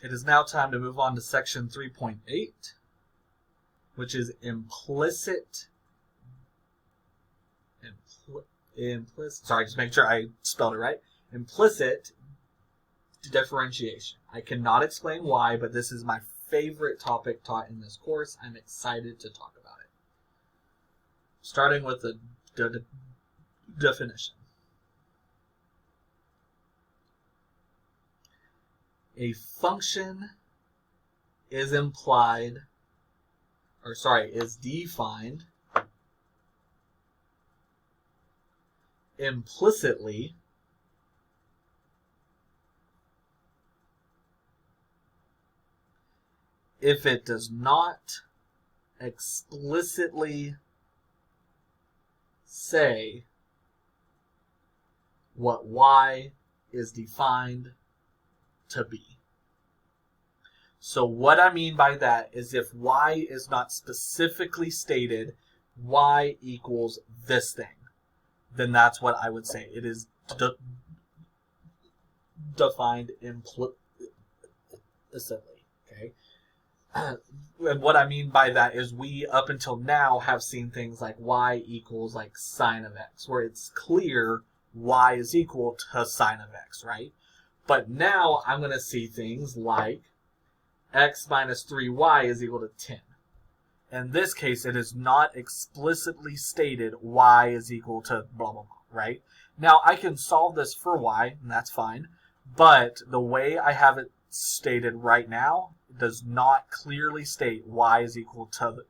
It is now time to move on to section 3.8, which is implicit. Sorry, just make sure I spelled it right. Implicit differentiation. I cannot explain why, but this is my favorite topic taught in this course. I'm excited to talk about it. Starting with the definition. A function is defined implicitly if it does not explicitly say what y is defined to be. So what I mean by that is if y is not specifically stated, y equals this thing, then that's what I would say. It is defined implicitly. Okay? And what I mean by that is we, up until now, have seen things like y equals like sine of x, where it's clear y is equal to sine of x, right? But now I'm going to see things like x minus 3y is equal to 10. In this case, it is not explicitly stated y is equal to blah, blah, blah, right? Now, I can solve this for y, and that's fine, but the way I have it stated right now does not clearly state y is equal to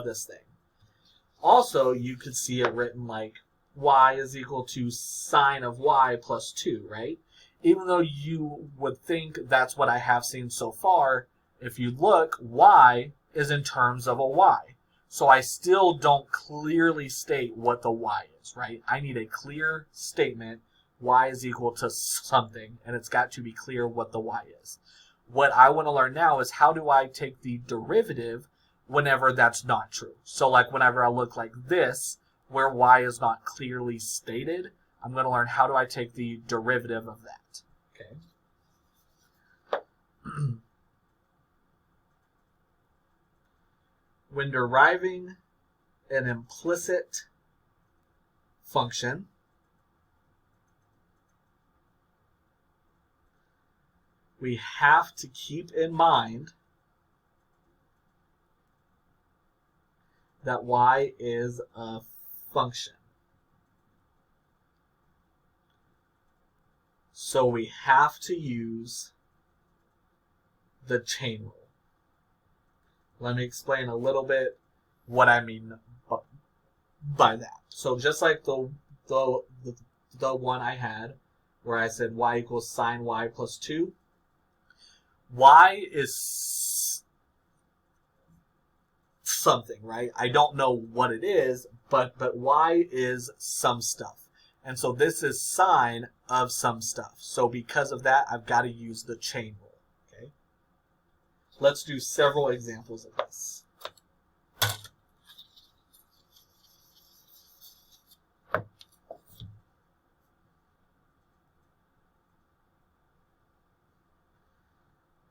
this thing. Also, you could see it written like y is equal to sine of y plus 2, right? Even though you would think that's what I have seen so far, if you look, y is in terms of a y. So I still don't clearly state what the y is, right? I need a clear statement, y is equal to something, and it's got to be clear what the y is. What I want to learn now is how do I take the derivative whenever that's not true. So like whenever I look like this, where y is not clearly stated, I'm going to learn how do I take the derivative of that. Okay. When deriving an implicit function, we have to keep in mind that y is a function. So we have to use the chain rule. Let me explain a little bit what I mean by that. So just like the one I had where I said y equals sine y plus 2, y is something, right? I don't know what it is, but y is some stuff. And so this is sine of some stuff. So because of that, I've got to use the chain rule. Okay? Let's do several examples of this.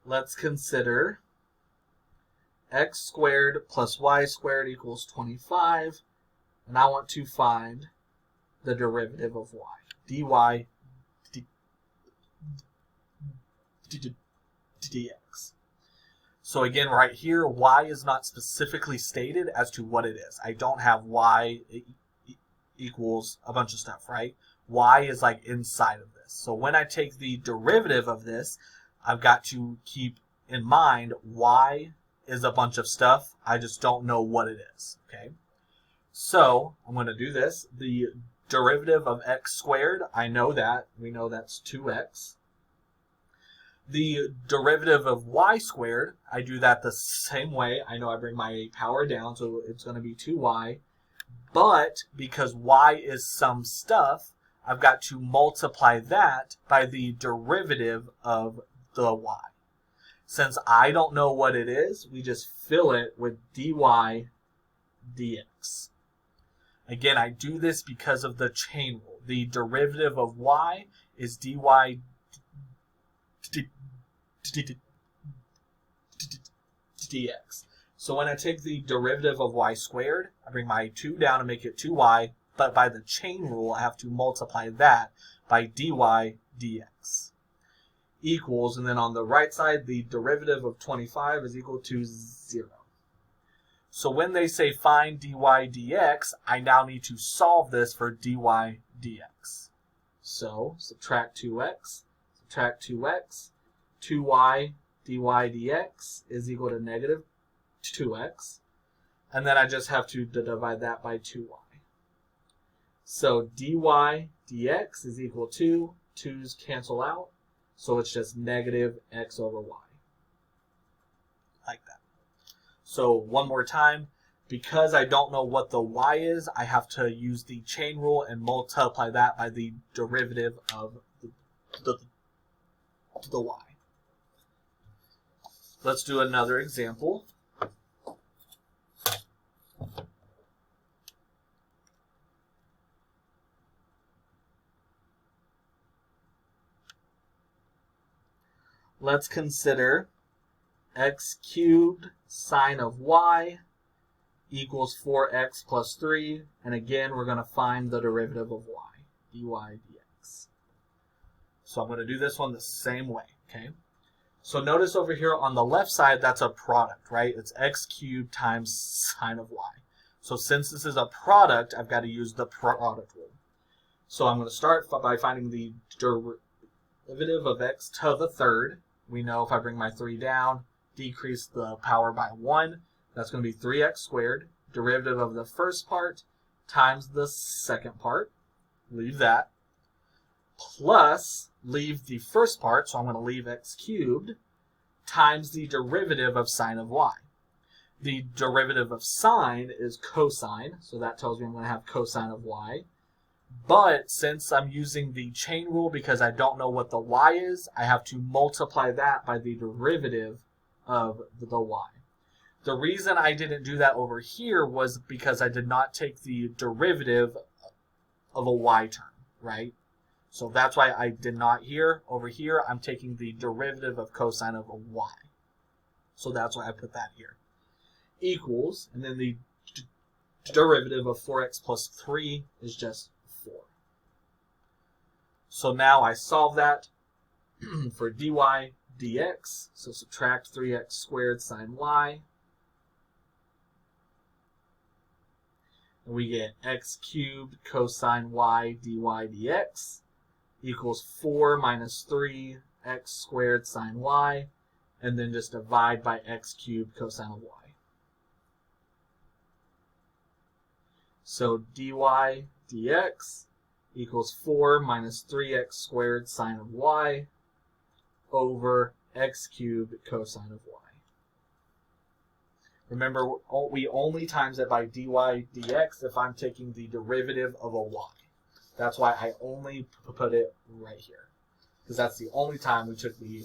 Let's consider x squared plus y squared equals 25, and I want to find the derivative of y. dy dx. So again, right here, y is not specifically stated as to what it is. I don't have y equals a bunch of stuff, right? Y is like inside of this. So when I take the derivative of this, I've got to keep in mind y is a bunch of stuff. I just don't know what it is, okay? So I'm going to do this. The derivative of x squared, I know that. We know that's 2x. The derivative of y squared, I do that the same way. I know I bring my power down, so it's going to be 2y. But because y is some stuff, I've got to multiply that by the derivative of the y. Since I don't know what it is, we just fill it with dy dx. Again, I do this because of the chain rule. The derivative of y is dy dx. So when I take the derivative of y squared, I bring my 2 down and make it 2y, but by the chain rule, I have to multiply that by dy dx. Equals, and then on the right side, the derivative of 25 is equal to 0. So when they say find dy dx, I now need to solve this for dy dx. So subtract 2x, 2y dy dx is equal to negative 2x. And then I just have to divide that by 2y. So dy dx is equal to, 2's cancel out, so it's just negative x over y. Like that. So one more time, because I don't know what the y is, I have to use the chain rule and multiply that by the derivative of the y. Let's do another example. Let's consider x cubed sine of y equals 4x plus 3. And again, we're going to find the derivative of y, dy dx. So I'm going to do this one the same way, okay? So notice over here on the left side, that's a product, right? It's x cubed times sine of y. So since this is a product, I've got to use the product rule. So I'm going to start by finding the derivative of x to the third. We know if I bring my 3 down, decrease the power by 1, that's going to be 3x squared. Derivative of the first part times the second part. Leave that. Plus, leave the first part, so I'm going to leave x cubed, times the derivative of sine of y. The derivative of sine is cosine, so that tells me I'm going to have cosine of y. But since I'm using the chain rule because I don't know what the y is, I have to multiply that by the derivative of the y. The reason I didn't do that over here was because I did not take the derivative of a y term, right? So that's why I did not here. Over here, I'm taking the derivative of cosine of a y. So that's why I put that here. Equals, and then the derivative of 4x plus 3 is just 4. So now I solve that for dy dx. So subtract 3x squared sine y. And we get x cubed cosine y dy dx equals 4 minus 3 x squared sine y. And then just divide by x cubed cosine of y. So dy dx equals 4 minus 3x squared sine of y over x cubed cosine of y. Remember, we only times it by dy dx if I'm taking the derivative of a y. That's why I only put it right here, because that's the only time we took the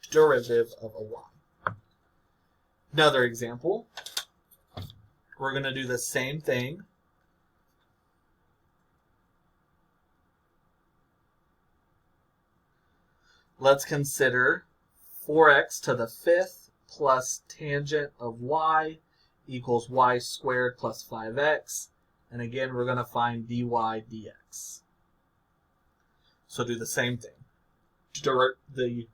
derivative of a y. Another example. We're going to do the same thing. Let's consider 4x to the 5th plus tangent of y equals y squared plus 5x. And again, we're going to find dy dx. So do the same thing. The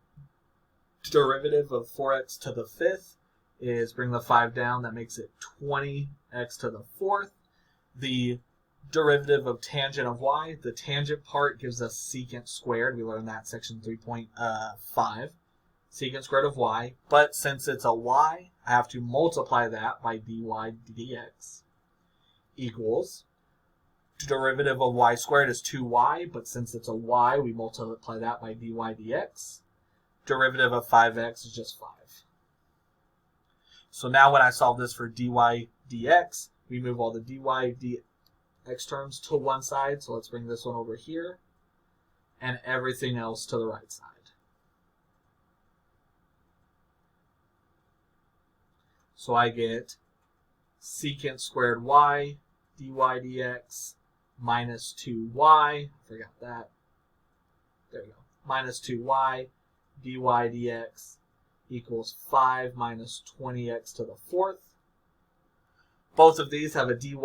derivative of 4x to the 5th is bring the 5 down. That makes it 20x to the 4th. The derivative of tangent of y, the tangent part gives us secant squared. We learned that section 3.5. Secant squared of y. But since it's a y, I have to multiply that by dy dx. Equals, derivative of y squared is 2y, but since it's a y, we multiply that by dy dx. Derivative of 5x is just 5. So now when I solve this for dy dx, we move all the dy dx terms to one side. So let's bring this one over here, and everything else to the right side. So I get secant squared y dy dx minus 2y. I forgot that. There you go. Minus 2y dy dx equals 5 minus 20x to the fourth. Both of these have a dy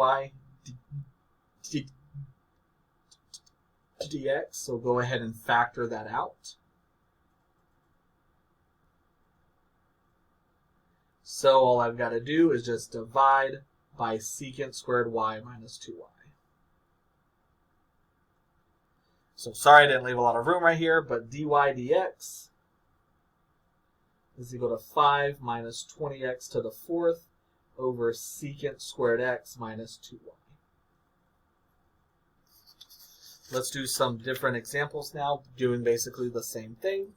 dx, so go ahead and factor that out. So all I've got to do is just divide by secant squared y minus 2y. So sorry I didn't leave a lot of room right here, but dy dx is equal to 5 minus 20x to the fourth over secant squared x minus 2y. Let's do some different examples now, doing basically the same thing.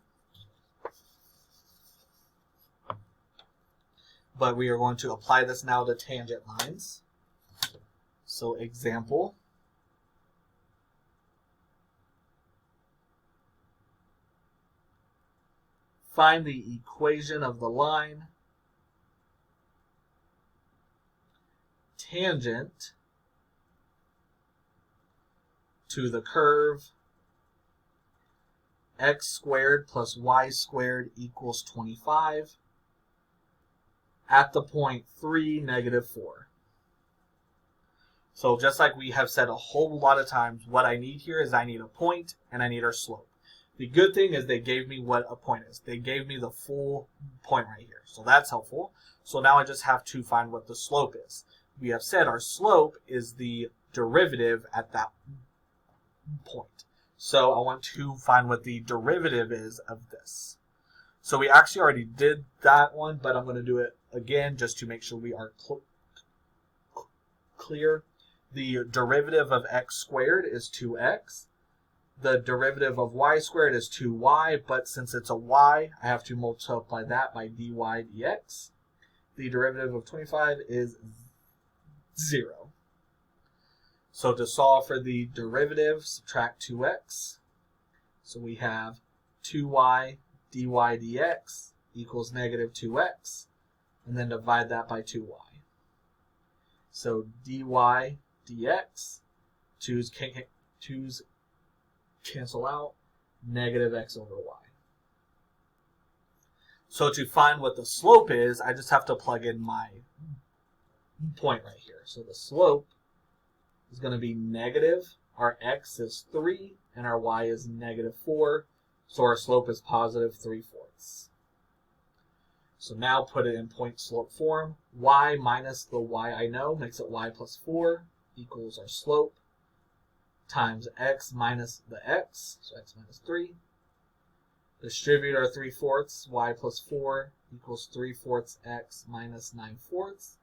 But we are going to apply this now to tangent lines. So example. Find the equation of the line tangent to the curve x squared plus y squared equals 25 at the point 3, -4. So just like we have said a whole lot of times, what I need here is I need a point and I need our slope. The good thing is they gave me what a point is. They gave me the full point right here. So that's helpful. So now I just have to find what the slope is. We have said our slope is the derivative at that point. So I want to find what the derivative is of this. So we actually already did that one, but I'm going to do it again just to make sure we are clear. The derivative of x squared is 2x. The derivative of y squared is 2y, but since it's a y, I have to multiply that by dy dx. The derivative of 25 is 0. So to solve for the derivative, subtract 2x. So we have 2y dy dx equals -2x, and then divide that by 2y. So dy dx, 2's cancel out, -x over y. So to find what the slope is, I just have to plug in my point right here. So the slope is going to be negative. Our x is 3, and our y is -4. So our slope is positive 3/4. So now put it in point slope form. Y minus the y I know makes it y plus 4 equals our slope times x minus the x, so x minus 3. Distribute our 3/4, y plus 4 equals 3/4 x minus 9/4.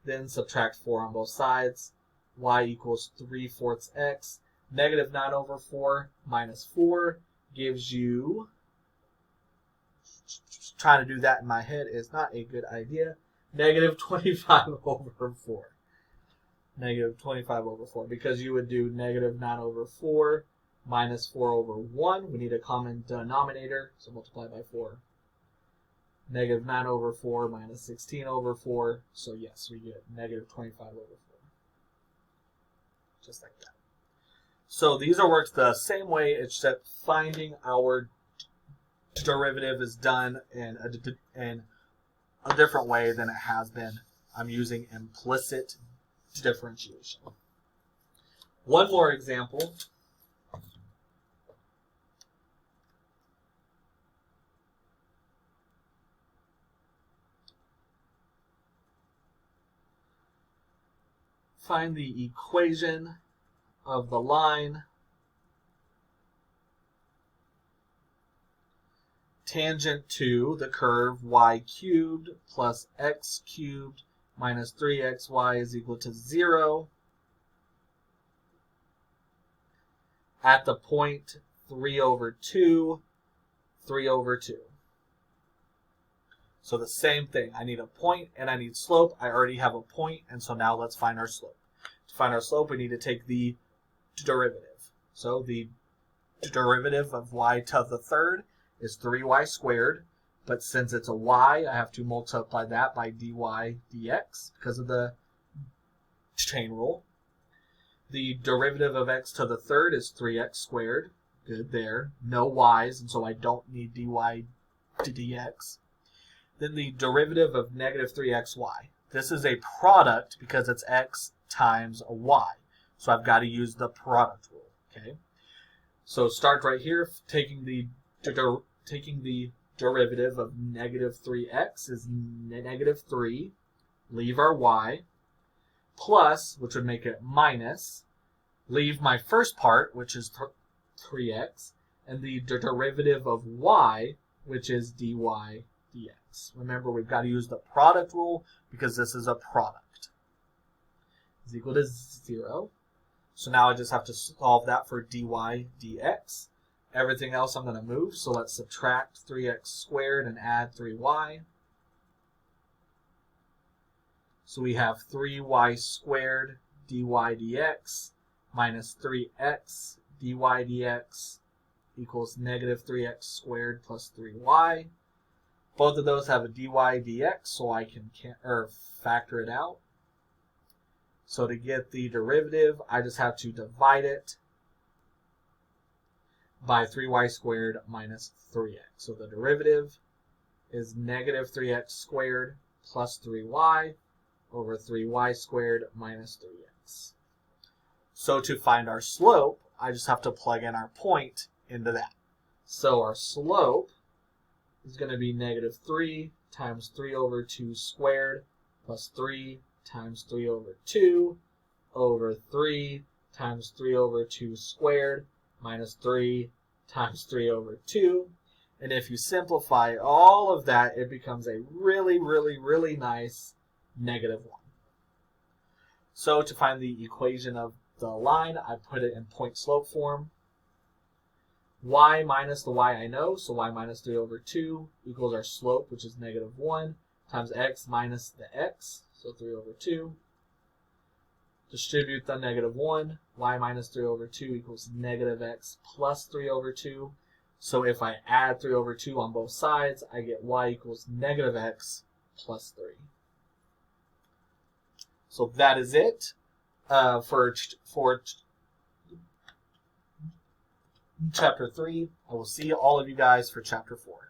Then subtract 4 on both sides. Y equals 3/4 x. -9 over 4 minus 4 gives you, trying to do that in my head is not a good idea, -25 over 4. -25 over 4, because you would do -9 over 4 minus 4 over 1. We need a common denominator, so multiply by 4. -9 over 4 minus 16 over 4. So yes, we get -25 over 4. Just like that. So these are worked the same way, except finding our derivative is done in a different way than it has been. I'm using implicit differentiation. One more example. Find the equation of the line tangent to the curve y cubed plus x cubed minus 3xy is equal to 0 at the point 3 over 2, 3 over 2. So the same thing. I need a point and I need slope. I already have a point, and so now let's find our slope. To find our slope, we need to take the derivative. So the derivative of y to the third is 3y squared, but since it's a y, I have to multiply that by dy dx because of the chain rule. The derivative of x to the third is 3x squared. Good there. No y's, and so I don't need dy dx. Then the derivative of negative 3xy. This is a product because it's x times a y. So I've got to use the product rule. Okay. So start right here. Taking the derivative of negative 3x is negative 3. Leave our y. Plus, which would make it minus. Leave my first part, which is 3x. And the derivative of y, which is dy dx. Remember, we've got to use the product rule because this is a product. Is equal to 0. So now I just have to solve that for dy dx. Everything else I'm going to move. So let's subtract 3x squared and add 3y. So we have 3y squared dy dx minus 3x dy dx equals negative 3x squared plus 3y. Both of those have a dy dx, so I can factor it out. So to get the derivative, I just have to divide it by 3y squared minus 3x. So the derivative is negative 3x squared plus 3y over 3y squared minus 3x. So to find our slope, I just have to plug in our point into that. So our slope is going to be negative 3 times 3 over 2 squared plus 3 times 3 over 2 over 3 times 3 over 2 squared minus 3 times 3 over 2. And if you simplify all of that, it becomes a really, really, really nice negative 1. So to find the equation of the line, I put it in point slope form. Y minus the y I know, so y minus 3 over 2 equals our slope, which is negative 1, times x minus the x, so 3 over 2. Distribute the negative 1, y minus 3 over 2 equals negative x plus 3 over 2. So if I add 3 over 2 on both sides, I get y equals negative x plus 3. So that is it for Chapter 3. I will see all of you guys for Chapter 4.